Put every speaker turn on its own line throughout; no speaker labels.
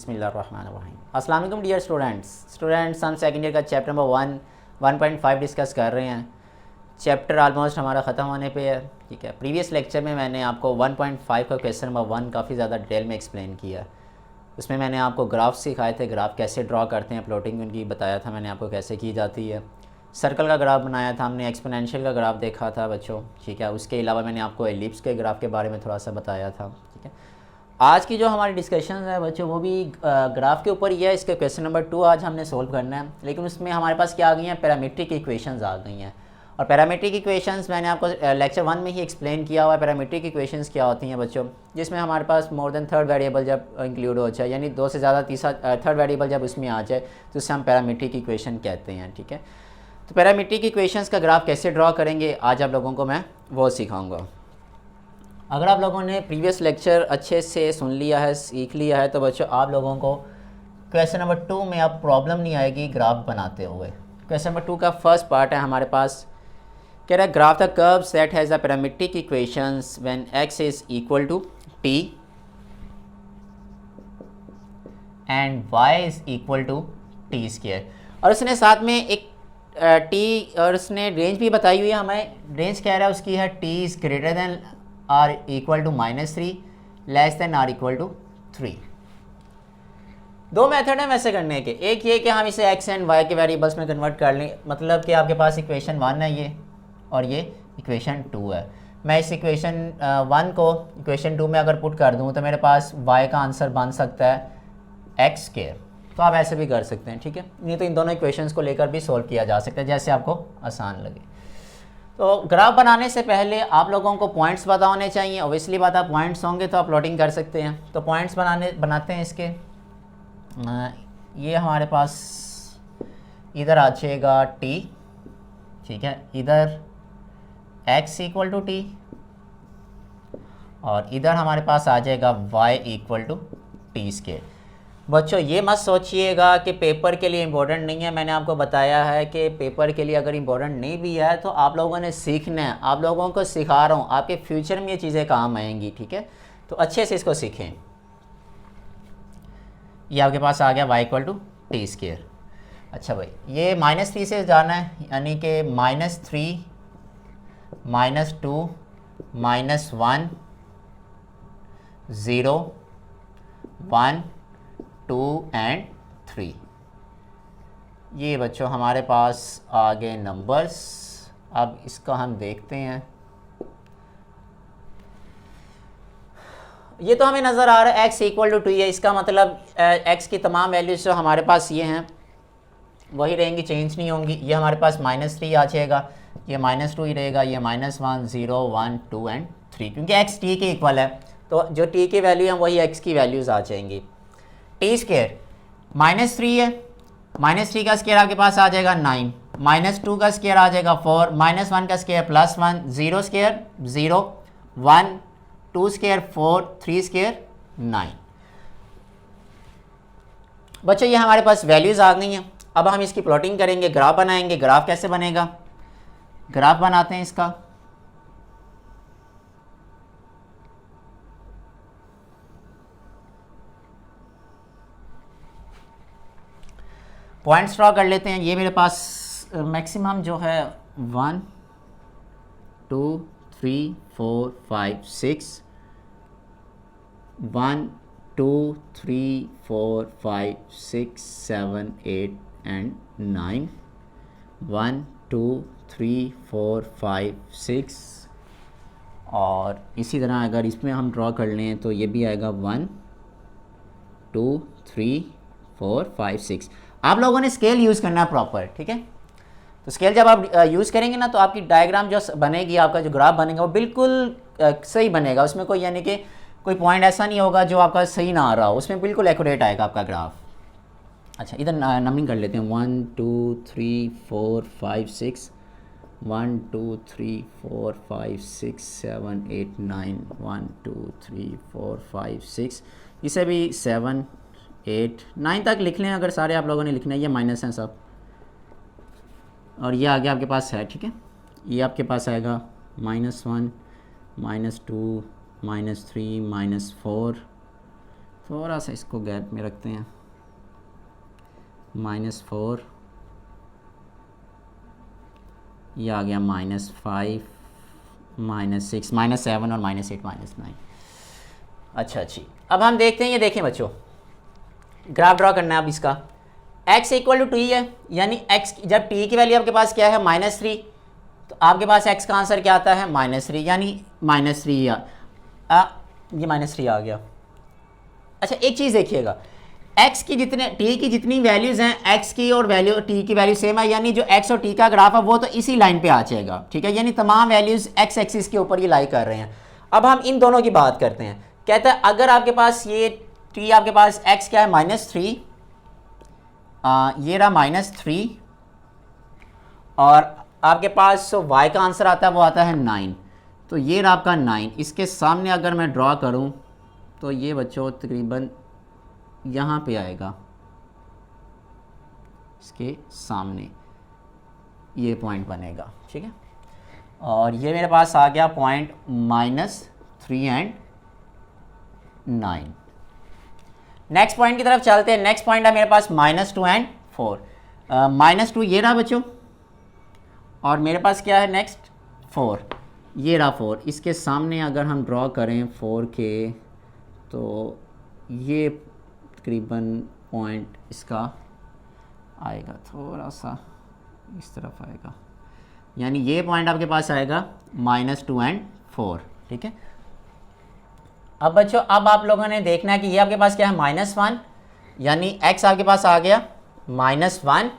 बिस्मिल्लाहिर्रहमानिर्रहीम। अस्सलाम वालेकुम डियर स्टूडेंट्स हम सेकंड ईयर का चैप्टर नंबर 1.5 डिस्कस कर रहे हैं। चैप्टर ऑलमोस्ट हमारा ख़त्म होने पे है। ठीक है, प्रीवियस लेक्चर में मैंने आपको 1.5 का क्वेश्चन नंबर 1 काफ़ी ज़्यादा डिटेल में एक्सप्लेन किया। उसमें मैंने आपको ग्राफ सिखाए थे, ग्राफ कैसे ड्रॉ करते हैं, प्लॉटिंग उनकी बताया था मैंने आपको कैसे की जाती है। सर्कल का ग्राफ बनाया था हमने, एक्सपोनेंशियल का ग्राफ देखा था बच्चों। ठीक है, उसके अलावा मैंने आपको एलिप्स के ग्राफ के बारे में थोड़ा सा बताया था। ठीक है, आज की जो हमारी डिस्कशन है बच्चों वो भी ग्राफ के ऊपर ही है। इसके क्वेश्चन नंबर 2 आज हमने सोल्व करना है, लेकिन उसमें हमारे पास क्या आ गई हैं, पैरामीट्रिक इक्वेशंस आ गई हैं। और पैरामीट्रिक इक्वेशंस मैंने आपको लेक्चर 1 में ही एक्सप्लेन किया हुआ है। पैरामीट्रिक इक्वेशंस क्या होती हैं बच्चों, जिसमें हमारे पास मोर देन थर्ड वेरिएबल जब इंक्लूड हो जाए, यानी 2 से ज़्यादा तीसरा थर्ड वेरिएबल जब उसमें आ जाए तो उससे हम पैरामीट्रिक इक्वेशन कहते हैं। ठीक है, तो पैरामीट्रिक इक्वेशंस का ग्राफ कैसे ड्रॉ करेंगे आज आप लोगों को मैं वो सिखाऊँगा। अगर आप लोगों ने प्रीवियस लेक्चर अच्छे से सुन लिया है, सीख लिया है, तो बच्चों आप लोगों को क्वेश्चन नंबर 2 में अब प्रॉब्लम नहीं आएगी ग्राफ बनाते हुए। क्वेश्चन नंबर 2 का फर्स्ट पार्ट है हमारे पास, कह रहा है graph the curve set has the parametric equations when x is equal to t and y is equal to t square. और उसने साथ में एक t और उसने रेंज भी बताई हुई है हमें। रेंज कह रहा है उसकी है t is greater than or equal to -3 less than or equal to 3। दो मेथड हैं वैसे करने के। एक ये कि हम इसे x एंड y के वेरिएबल्स में कन्वर्ट कर लें, मतलब कि आपके पास इक्वेशन 1 है ये और ये इक्वेशन 2 है। मैं इस इक्वेशन 1 को इक्वेशन 2 में अगर पुट कर दूं तो मेरे पास y का आंसर बन सकता है x स्क्वायर। तो आप ऐसे भी कर सकते हैं। ठीक है, नहीं तो इन दोनों इक्वेशंस को लेकर भी सोल्व किया जा सकता है, जैसे आपको आसान लगे। तो ग्राफ बनाने से पहले आप लोगों को पॉइंट्स पता होने चाहिए। ओबियसली बात है, पॉइंट्स होंगे तो आप प्लॉटिंग कर सकते हैं। तो पॉइंट्स बनाते हैं इसके। ये हमारे पास इधर आ जाएगा t, ठीक है, इधर x इक्वल टू टी और इधर हमारे पास आ जाएगा y equal to T square. बच्चों ये मत सोचिएगा कि पेपर के लिए इम्पोर्टेंट नहीं है। मैंने आपको बताया है कि पेपर के लिए अगर इम्पोर्टेंट नहीं भी है तो आप लोगों ने सीखना है। आप लोगों को सिखा रहा हूँ, आपके फ्यूचर में ये चीज़ें काम आएंगी। ठीक है, तो अच्छे से इसको सीखें। ये आपके पास आ गया y equal to T square. अच्छा भाई, ये -3 से जाना है, यानी कि -3 -2 -1 0 1 2 एंड 3। ये बच्चों हमारे पास आ गए नंबर्स। अब इसका हम देखते हैं। ये तो हमें नज़र आ रहा है x इक्वल टू 2 है। इसका मतलब x की तमाम वैल्यूज जो हमारे पास ये हैं वही रहेंगी, चेंज नहीं होंगी। ये हमारे पास -3 आ जाएगा, ये -2 ही रहेगा, ये -1 0 1 2 एंड 3, क्योंकि x t के इक्वल है। तो जो t की वैल्यू है वही x की वैल्यूज़ आ जाएंगी। टी स्क्वायर -3 है, -3 का स्क्वायर आपके पास आ जाएगा 9, -2 का स्क्वायर आ जाएगा 4, -1 का स्क्वायर +1, 0 स्क्वायर 0, 1 2 स्क्वायर 4, 3 स्क्वायर 9। बच्चों ये हमारे पास वैल्यूज़ आ गई हैं। अब हम इसकी प्लॉटिंग करेंगे, ग्राफ बनाएंगे। ग्राफ कैसे बनेगा, ग्राफ बनाते हैं इसका। पॉइंट्स ड्रॉ कर लेते हैं। ये मेरे पास मैक्सिमम जो है 1 2 3 4 5 6 1 2 3 4 5 6 7 8 एंड 9 1 2 3 4 5 6। और इसी तरह अगर इसमें हम ड्रॉ कर लें तो ये भी आएगा 1 2 3 4 5 6। आप लोगों ने स्केल यूज़ करना है प्रॉपर। ठीक है, तो स्केल जब आप यूज़ करेंगे ना तो आपकी डायग्राम जो बनेगी, आपका जो ग्राफ बनेगा वो बिल्कुल सही बनेगा। उसमें कोई यानी कि कोई पॉइंट ऐसा नहीं होगा जो आपका सही ना आ रहा हो, उसमें बिल्कुल एक्यूरेट आएगा आपका ग्राफ। अच्छा, इधर नंबरिंग कर लेते हैं। 1 2 3 4 5 6 1 2 3 4 5 6 7 8 9 1 2 3 4 5 6, इसे भी 7 8 9 तक लिख लें अगर सारे आप लोगों ने लिखना है। ये माइनस हैं सब, और ये आगे आपके पास है। ठीक है, ये आपके पास आएगा -1 -2 -3 -4, थोड़ा सा इसको गैप में रखते हैं, -4, ये आ गया -5, -6, -7 और -8, -9। अच्छा जी, अब हम देखते हैं, ये देखें बच्चों, ग्राफ ड्रॉ करना है अब इसका। x = t है, यानी x जब t की वैल्यू आपके पास क्या है -3, तो आपके पास x का आंसर क्या आता है -3, यानी -3 ये -3 आ गया। अच्छा एक चीज़ देखिएगा, x की जितने t की जितनी वैल्यूज़ हैं, x की और वैल्यू t की वैल्यू सेम है, यानी जो x और t का ग्राफ है वो तो इसी लाइन पे आ जाएगा, ठीक है, यानी तमाम वैल्यूज़ x एक्सिस के ऊपर ये लाई कर रहे हैं। अब हम इन दोनों की बात करते हैं। कहता है अगर आपके पास ये t आपके पास x क्या है -3, ये रहा -3, और आपके पास y का आंसर आता है वो आता है 9, तो ये रहा आपका 9। इसके सामने अगर मैं ड्रॉ करूं तो ये बच्चों तकरीबन यहाँ पे आएगा, इसके सामने ये पॉइंट बनेगा, ठीक है, और ये मेरे पास आ गया पॉइंट -3 एंड 9। नेक्स्ट पॉइंट की तरफ चलते हैं। नेक्स्ट पॉइंट है मेरे पास -2 एंड 4। -2 ये रहा बच्चों, और मेरे पास क्या है नेक्स्ट 4, ये रहा 4। इसके सामने अगर हम ड्रॉ करें 4 के, तो ये तकरीबन पॉइंट इसका आएगा थोड़ा सा इस तरफ आएगा, यानी ये पॉइंट आपके पास आएगा -2 एंड 4, ठीक है। अब बच्चों अब आप लोगों ने देखना है कि ये आपके पास क्या है -1, यानी x आपके पास आ गया -1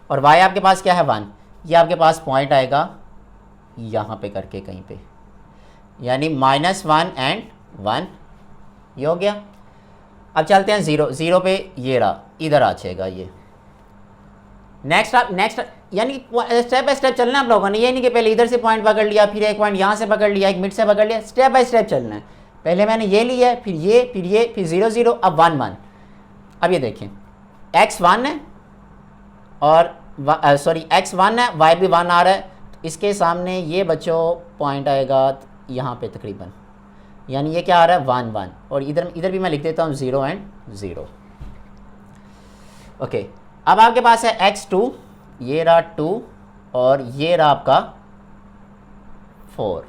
और y आपके पास क्या है 1, ये आपके पास पॉइंट आएगा यहाँ पे करके कहीं पे, यानी -1 एंड 1, ये हो गया। अब चलते हैं 0 पे, ये रहा इधर आ जाएगा ये। नेक्स्ट यानी स्टेप बाय स्टेप चलना है आप लोगों ने, ये नहीं कि पहले इधर से पॉइंट पकड़ लिया, फिर एक पॉइंट यहाँ से पकड़ लिया, एक मिड से पकड़ लिया, स्टेप बाय स्टेप चलना है। पहले मैंने ये लिया है, फिर ये, फिर ये, फिर 0 0, अब 1 1। अब ये देखें x 1 है और x 1 है, y भी 1 आ रहा है, तो इसके सामने ये बच्चों पॉइंट आएगा यहाँ पे तकरीबन, यानी ये क्या आ रहा है 1 1, और इधर भी मैं लिख देता हूँ 0 एंड 0। ओके, अब आपके पास है x2, ये रहा 2 और ये रहा आपका 4,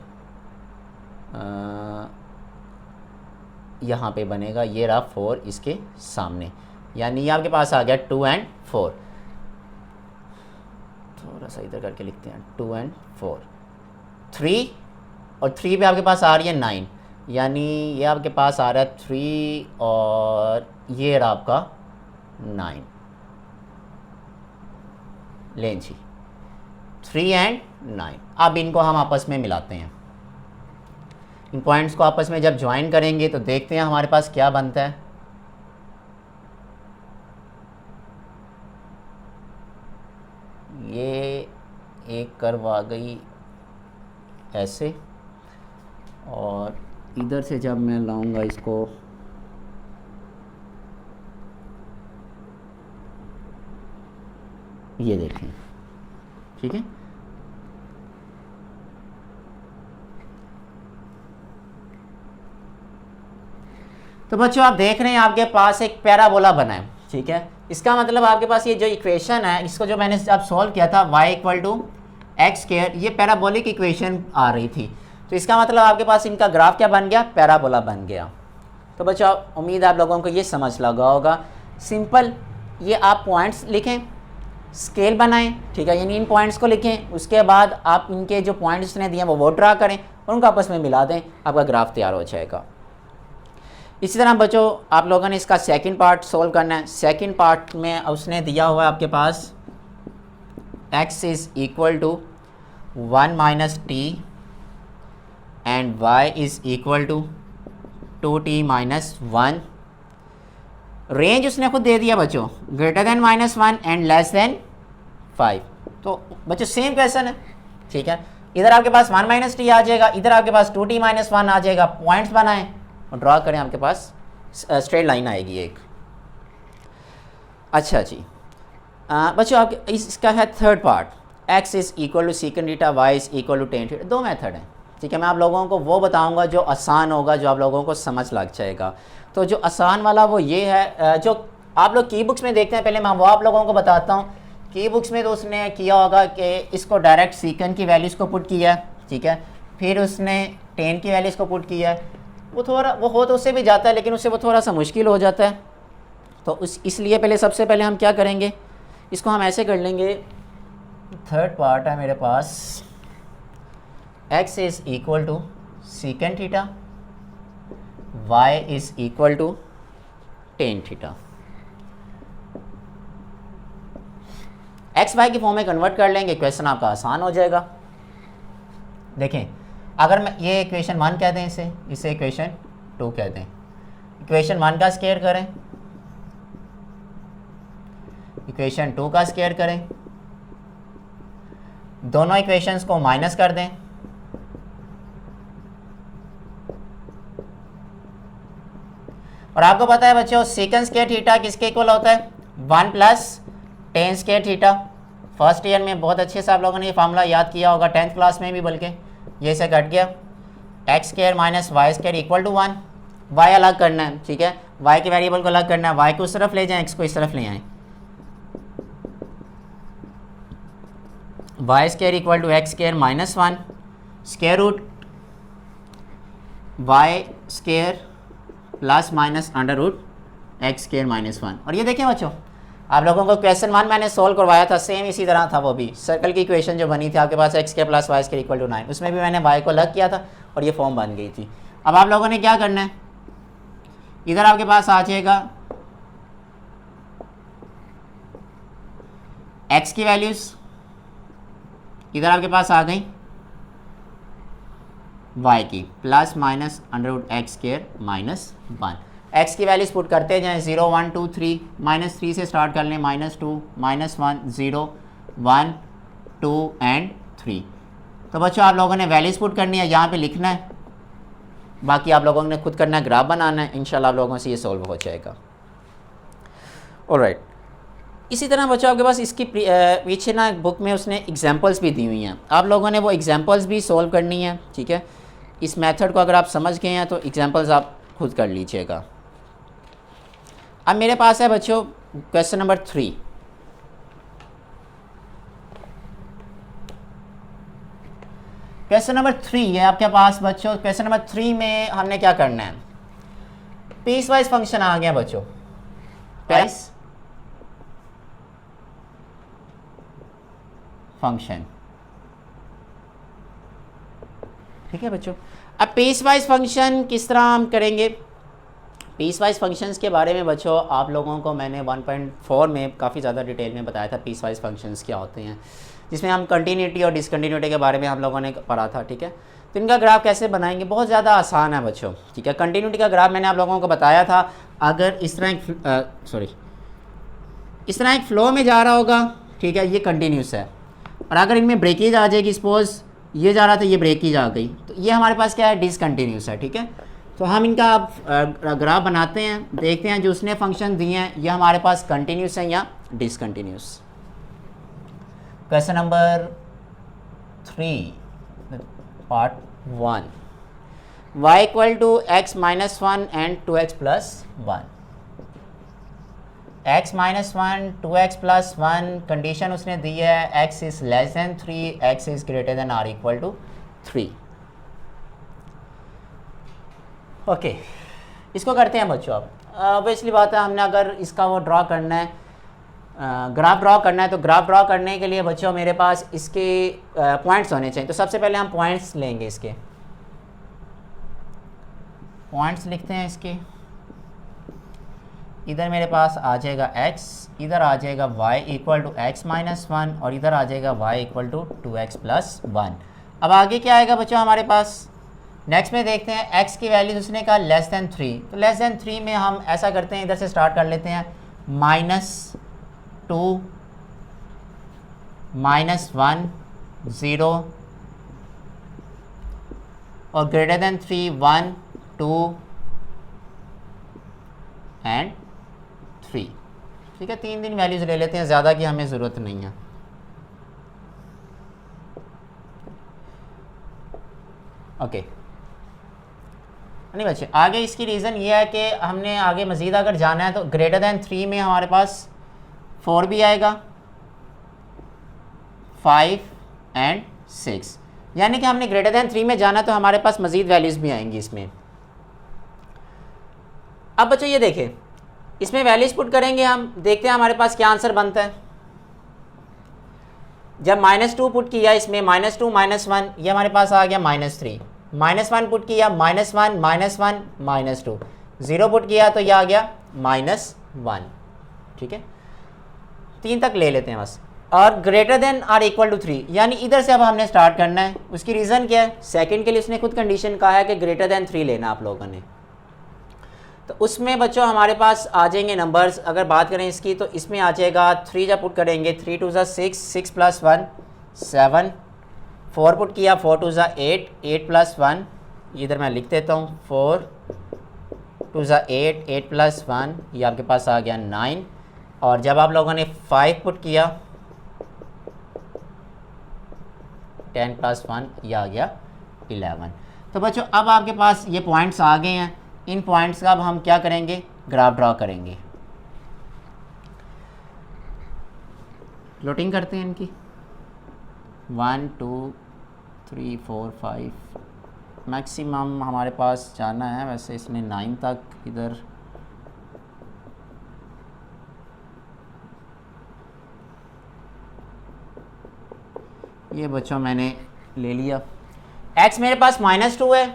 यहाँ पे बनेगा, ये रहा 4 इसके सामने, यानी ये आपके पास आ गया 2 एंड 4। थोड़ा सा इधर करके लिखते हैं 2 एंड 4, 3 और 3 पे आपके पास आ रही है 9, यानी ये आपके पास आ रहा है 3 और ये रहा आपका 9। लें जी 3 एंड 9। अब इनको हम आपस में मिलाते हैं, इन पॉइंट्स को आपस में जब ज्वाइन करेंगे तो देखते हैं हमारे पास क्या बनता है। ये एक कर्व आ गई ऐसे, और इधर से जब मैं लाऊंगा इसको, ये देखें, ठीक है। तो बच्चों आप देख रहे हैं आपके पास एक पैराबोला बना है, ठीक है। इसका मतलब आपके पास ये जो इक्वेशन है, इसको जो मैंने अब सॉल्व किया था y = x², ये पैराबोलिक इक्वेशन आ रही थी, तो इसका मतलब आपके पास इनका ग्राफ क्या बन गया, पैराबोला बन गया। तो बच्चों उम्मीद है आप लोगों को ये समझ लगा होगा। सिंपल, ये आप पॉइंट्स लिखें, स्केल बनाएं, ठीक है, यानी इन पॉइंट्स को लिखें, उसके बाद आप इनके जो पॉइंट्स ने दिए हैं वो ड्रा करें और उनको आपस में मिला दें, आपका ग्राफ तैयार हो जाएगा। इसी तरह बच्चों आप लोगों ने इसका सेकंड पार्ट सोल्व करना है। सेकंड पार्ट में उसने दिया हुआ है आपके पास x = 1 - t and y = 2t - 1। Range उसने खुद दे दिया बच्चों, greater than -1 and less than 5। तो बच्चों सेम क्वेश्चन है, ठीक है, इधर आपके पास 1 - t आ जाएगा, इधर आपके पास 2t - 1 आ जाएगा। पॉइंट्स बनाएं और ड्रा करें, आपके पास स्ट्रेट लाइन आएगी एक। अच्छा जी बच्चों आपके इसका है third part, x = sec θ, y = tan θ। दो मेथड हैं, ठीक है, मैं आप लोगों को वो बताऊंगा जो आसान होगा, जो आप लोगों को समझ लग जाएगा। तो जो आसान वाला वो ये है, जो आप लोग की बुक्स में देखते हैं, पहले मैं वो आप लोगों को बताता हूँ। की बुक्स में तो उसने किया होगा कि इसको डायरेक्ट सीकेंड की वैल्यूज़ को पुट किया, ठीक है, फिर उसने टेन की वैल्यूज़ को पुट किया। वो थोड़ा वो हो तो उससे भी जाता है, लेकिन उससे वो थोड़ा सा मुश्किल हो जाता है। तो इसलिए पहले सबसे पहले हम क्या करेंगे, इसको हम ऐसे कर लेंगे। थर्ड पार्ट है मेरे पास, x is equal to secant theta, y is equal to tan theta. X Y की फॉर्म में कन्वर्ट कर लेंगे, क्वेश्चन आपका आसान हो जाएगा। देखें, अगर मैं ये इक्वेशन 1 कह दें, इसे इक्वेशन 2 कह दें, इक्वेशन 1 का स्क्वायर करें, इक्वेशन 2 का स्क्वायर करें, दोनों इक्वेशंस को माइनस कर दें, और आपको पता है बच्चों सेकंड स्क्वायर थीटा किसके इक्वल होता है, 1 plus ten square theta. First year में बहुत अच्छे से आप लोगों ने ये फार्मूला याद किया होगा, 10th क्लास में भी, बल्कि ये से कट गया। X square minus Y square equal to 1। Y अलग करना है, ठीक है, वाई के वेरिएबल को अलग करना है, वाई को उस तरफ ले जाएं, एक्स को इस तरफ ले आएँ। Y square equal to X square minus 1 square root Y square plus minus under root X square minus 1। और ये देखें बच्चों, आप लोगों को क्वेश्चन 1 मैंने सोल्व करवाया था, सेम इसी तरह था वो भी। सर्कल की इक्वेशन जो बनी थी आपके पास, x square plus y square equal to 9, उसमें भी मैंने वाई को अलग किया था और ये फॉर्म बन गई थी। अब आप लोगों ने क्या करना है, इधर आपके पास आ जाएगा एक्स की वैल्यूज़, इधर आपके पास आ गई वाई की, plus minus under root X square minus 1। X की वैल्यूज पुट करते जाएं, 0 1 2 3, -3 से स्टार्ट कर लें, -2 -1 0 1 2 एंड 3। तो बच्चों आप लोगों ने वैल्यूज पुट करनी है, यहाँ पे लिखना है, बाकी आप लोगों ने खुद करना है, ग्राफ बनाना है, इंशाल्लाह आप लोगों से ये सॉल्व हो जाएगा। ऑलराइट, इसी तरह बच्चों आपके पास इसकी पीछे ना बुक में उसने एग्जांपल्स भी दी हुई हैं, आप लोगों ने वो एग्जांपल्स भी सॉल्व करनी है, ठीक है। इस मेथड को अगर आप समझ गए हैं तो एग्जांपल्स आप खुद कर लीजिएगा। अब मेरे पास है बच्चों क्वेश्चन नंबर 3। क्वेश्चन नंबर 3 है आपके पास बच्चों। क्वेश्चन नंबर 3 में हमने क्या करना है, पीस वाइज फंक्शन आ गया बच्चों, पीस फंक्शन, ठीक है बच्चों। अब पीस वाइज फंक्शन किस तरह हम करेंगे, पीस वाइज फंक्शंस के बारे में बच्चों आप लोगों को मैंने 1.4 में काफ़ी ज़्यादा डिटेल में बताया था पीस वाइज फंक्शंस क्या होते हैं, जिसमें हम कंटिन्यूटी और डिसकंटिन्यूटी के बारे में हम लोगों ने पढ़ा था, ठीक है। तो इनका ग्राफ कैसे बनाएंगे, बहुत ज़्यादा आसान है बच्चों, ठीक है। कंटिन्यूटी का ग्राफ मैंने आप लोगों को बताया था, अगर इस तरह एक फ़्लो में जा रहा होगा, ठीक है, ये कंटिन्यूस है, और अगर इनमें ब्रेकेज आ जाएगी, सपोज ये जा रहा था, ये ब्रेकेज आ गई, तो ये हमारे पास क्या है, डिसकंटिन्यूस है, ठीक है। तो हम इनका ग्राफ बनाते हैं, देखते हैं जो उसने फंक्शन दिए हैं ये हमारे पास कंटिन्यूस है या discontinuous. Question number 3 part 1, y equal to x minus 1 and 2x plus 1। x minus 1 2x plus 1 condition उसने दी है, x is less than 3, x is greater than or equal to 3। Okay, इसको करते हैं बच्चों। अब ऑब्वियसली बात है, हमने अगर इसका वो ड्रॉ करना है, ग्राफ ड्रॉ करना है, तो ग्राफ ड्रॉ करने के लिए बच्चों मेरे पास इसके पॉइंट्स होने चाहिए। तो सबसे पहले हम पॉइंट्स लेंगे, इसके पॉइंट्स लिखते हैं इसके। इधर मेरे पास आ जाएगा x, इधर आ जाएगा y equal to x minus 1, और इधर आ जाएगा y equal to 2x plus 1। अब आगे क्या आएगा बच्चों हमारे पास, नेक्स्ट में देखते हैं x की वैल्यू उसने कहा लेस दैन 3, तो लेस दैन 3 में हम ऐसा करते हैं, इधर से स्टार्ट कर लेते हैं, -2 -1 0 और ग्रेटर दैन 3 1 2 एंड 3, ठीक है। 3 वैल्यूज ले लेते हैं, ज़्यादा की हमें ज़रूरत नहीं है। ओके नहीं बच्चे, आगे इसकी रीज़न ये है कि हमने आगे मज़ीद अगर जाना है तो ग्रेटर दैन 3 में हमारे पास 4 भी आएगा, 5 एंड 6, यानी कि हमने ग्रेटर दैन 3 में जाना तो हमारे पास मज़ीद वैल्यूज़ भी आएंगी इसमें। अब बच्चों ये देखें, इसमें वैल्यूज़ पुट करेंगे हम, देखते हैं हमारे पास क्या आंसर बनता है। जब -2 पुट किया इसमें, -2 -1, ये हमारे पास आ गया -3, -1 पुट किया, -1 -1 -2, 0 पुट किया तो यह आ गया -1। ठीक है, 3 तक ले लेते हैं बस। और greater than or equal to 3, यानी इधर से अब हमने स्टार्ट करना है। उसकी रीज़न क्या है, सेकंड के लिए उसने खुद कंडीशन कहा है कि ग्रेटर देन 3 लेना आप लोगों ने। तो उसमें बच्चों हमारे पास आ जाएंगे नंबर्स, अगर बात करें इसकी तो इसमें आ जाएगा 3 जब पुट करेंगे 3 2 6, 6 + 1 7, 4 पुट किया 4 2 8, 8 + 1, इधर मैं लिख देता हूँ 4 2 8, 8 + 1, ये आपके पास आ गया 9। और जब आप लोगों ने 5 पुट किया 10 + 1, यह आ गया 11। तो बच्चों अब आपके पास ये पॉइंट्स आ गए हैं, इन पॉइंट्स का अब हम क्या करेंगे, ग्राफ ड्रॉ करेंगे। प्लॉटिंग करते हैं इनकी, 1 2 3 4 5, मैक्सिमम हमारे पास जाना है वैसे इसमें 9 तक। इधर ये बच्चों मैंने ले लिया। x मेरे पास -2 है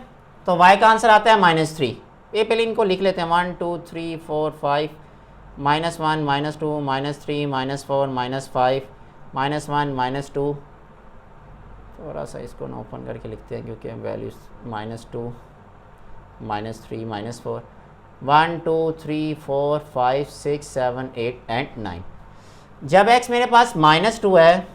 तो y का आंसर आता है -3। ये पहले इनको लिख लेते हैं, 1 2 3 4 5, -1 -2 -3 -4 -5 -1 -2, थोड़ा सा इसको ना ओपन करके लिखते हैं क्योंकि वैल्यूज -2 -3 -4, 1 2 3 4 5 6 7 8 एंड 9। जब x मेरे पास -2 है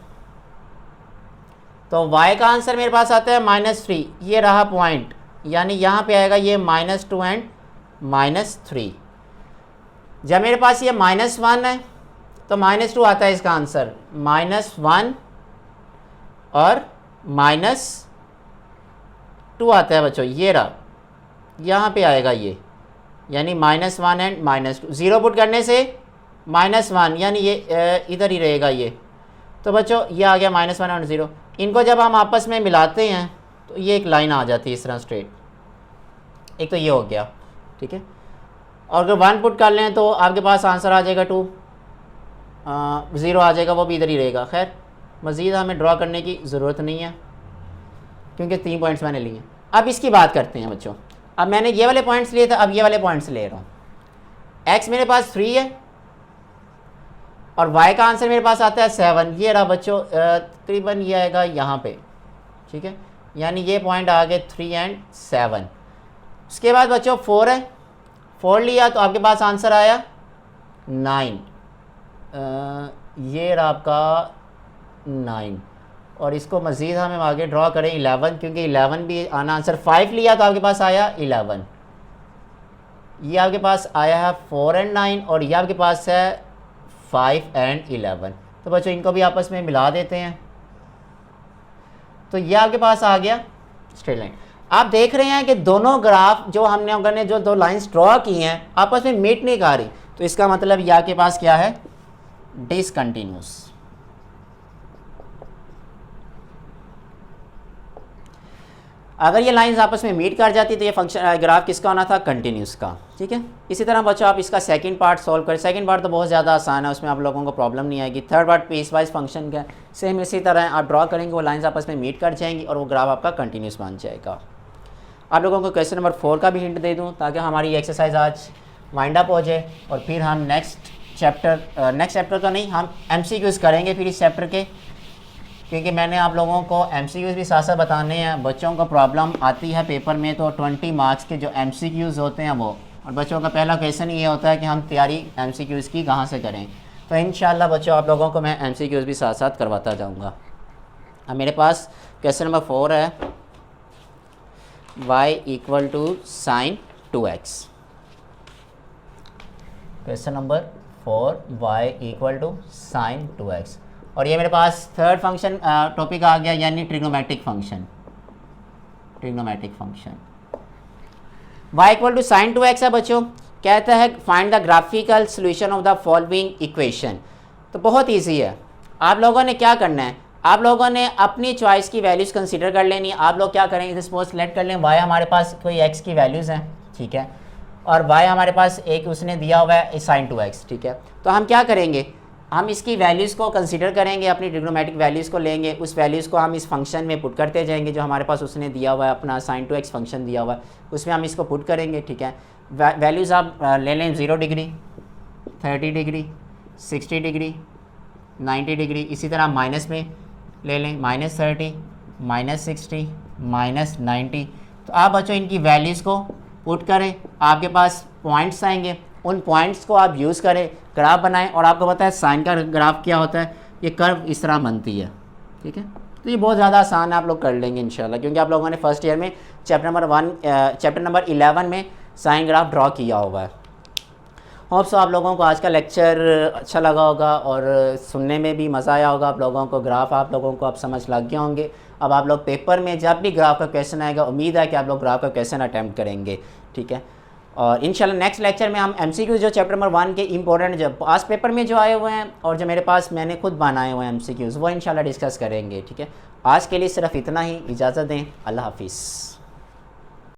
तो y का आंसर मेरे पास आता है -3। ये रहा पॉइंट, यानी यहाँ पे आएगा ये -2 एंड -3। जब मेरे पास ये -1 है तो -2 आता है इसका आंसर, -1 और -2 आता है बच्चों, ये रहा यहाँ पे आएगा ये, यानी -1 एंड -2। 0 पुट करने से -1, यानी ये इधर ही रहेगा ये। तो बच्चों ये आ गया -1 और 0। इनको जब हम आपस में मिलाते हैं तो ये एक लाइन आ जाती है इस तरह स्ट्रेट, एक तो ये हो गया। ठीक है, और अगर 1 पुट कर लें तो आपके पास आंसर आ जाएगा 2, 0 आ जाएगा, वो भी इधर ही रहेगा। खैर मज़ीद हमें ड्रॉ करने की ज़रूरत नहीं है क्योंकि 3 पॉइंट्स मैंने लिए। अब इसकी बात करते हैं बच्चों। अब मैंने ये वाले पॉइंट्स लिए थे, अब ये वाले पॉइंट्स ले रहा हूँ। x मेरे पास 3 है और y का आंसर मेरे पास आता है 7। ये रहा बच्चों, तकरीबन ये आएगा यहाँ पे। ठीक है, यानी ये पॉइंट आ गए 3 एंड 7। उसके बाद बच्चों 4 है, 4 लिया तो आपके पास आंसर आया 9। ये रहा आपका 9, और इसको मज़ीद हम आगे ड्रॉ करें 11, क्योंकि 11 भी आना आंसर। 5 लिया तो आपके पास आया 11। ये आपके पास आया है 4 एंड 9, और ये आपके पास है 5 एंड 11। तो बच्चों इनको भी आपस में मिला देते हैं, तो ये आपके पास आ गया स्ट्रेट लाइन। आप देख रहे हैं कि दोनों ग्राफ जो हमने जो 2 लाइंस ड्रॉ की हैं आपस में मीट नहीं कर रही, तो इसका मतलब ये आपके पास क्या है, डिसकंटिन्यूस। अगर ये लाइंस आपस में मीट कर जाती तो ये फंक्शन ग्राफ किसका होना था, कंटिन्यूस का। ठीक है, इसी तरह बच्चों आप इसका सेकंड पार्ट सॉल्व करें। सेकंड पार्ट तो बहुत ज़्यादा आसान है, उसमें आप लोगों को प्रॉब्लम नहीं आएगी। Third part piece wise function का सेम इसी तरह आप ड्रॉ करेंगे, वो लाइंस आपस में मीट कर जाएंगी और वो ग्राफ आपका कंटिन्यूस बन जाएगा। आप लोगों को क्वेश्चन नंबर 4 का भी हिंट दे दूँ ताकि हमारी एक्सरसाइज आज वाइंड अप हो जाए, और फिर हम नेक्स्ट चैप्टर तो नहीं, हम MCQs करेंगे फिर इस चैप्टर के, क्योंकि मैंने आप लोगों को MCQs भी साथ साथ बताने हैं। बच्चों को प्रॉब्लम आती है पेपर में तो 20 मार्क्स के जो MCQs होते हैं वो, और बच्चों का पहला क्वेश्चन ये होता है कि हम तैयारी MCQs की कहाँ से करें। तो इंशाल्लाह बच्चों आप लोगों को मैं MCQs भी साथ साथ करवाता जाऊँगा। अब मेरे पास क्वेश्चन नंबर 4 है, y = sin 2x। Question number 4, y = sin 2x, और ये मेरे पास थर्ड फंक्शन टॉपिक आ गया, यानी trigonometric function. Trigonometric function. y equal to sine 2x है बच्चों, कहता है find the graphical solution of the following equation. तो बहुत ईजी है, आप लोगों ने क्या करना है, आप लोगों ने अपनी चॉइस की वैल्यूज़ कंसीडर कर लेनी। आप लोग क्या करेंगे, सपोज सेलेक्ट कर लें y हमारे पास कोई x की वैल्यूज़ हैं, ठीक है, और y हमारे पास एक उसने दिया हुआ है साइन 2x, ठीक है। तो हम क्या करेंगे, हम इसकी वैल्यूज़ को कंसीडर करेंगे, अपनी ट्रिग्नोमेट्रिक वैल्यूज़ को लेंगे, उस वैल्यूज़ को हम इस फंक्शन में पुट करते जाएंगे जो हमारे पास उसने दिया हुआ है, अपना साइन 2x फंक्शन दिया हुआ है, उसमें हम इसको पुट करेंगे, ठीक है। वैल्यूज़ आप ले लें 0 डिग्री, 30 डिग्री, 60 डिग्री, 90 डिग्री, इसी तरह माइनस में ले लें -30, -60, -90। तो आप बच्चों इनकी वैल्यूज़ को पुट करें, आपके पास पॉइंट्स आएंगे, उन पॉइंट्स को आप यूज़ करें, ग्राफ बनाएं, और आपको पता है साइन का ग्राफ क्या होता है, ये कर्व इस तरह बनती है, ठीक है। तो ये बहुत ज़्यादा आसान है, आप लोग कर लेंगे इंशाल्लाह, क्योंकि आप लोगों ने फर्स्ट ईयर में चैप्टर नंबर 11 में साइन ग्राफ ड्रॉ किया हुआ है। होप सो आप लोगों को आज का लेक्चर अच्छा लगा होगा और सुनने में भी मज़ा आया होगा आप लोगों को, ग्राफ आप लोगों को अब समझ लग गए होंगे। अब आप लोग पेपर में जब भी ग्राफ का क्वेश्चन आएगा, उम्मीद है कि आप लोग ग्राफ का क्वेश्चन अटैम्प्ट करेंगे, ठीक है। और इंशाल्लाह नेक्स्ट लेक्चर में हम MCQ जो चैप्टर नंबर 1 के इंपॉर्टेंट जो पास पेपर में जो आए हुए हैं और जो मेरे पास मैंने खुद बनाए हुए हैं MCQs, वो इंशाल्लाह डिस्कस करेंगे, ठीक है। आज के लिए सिर्फ इतना ही, इजाज़त दें, अल्लाह हाफिज़।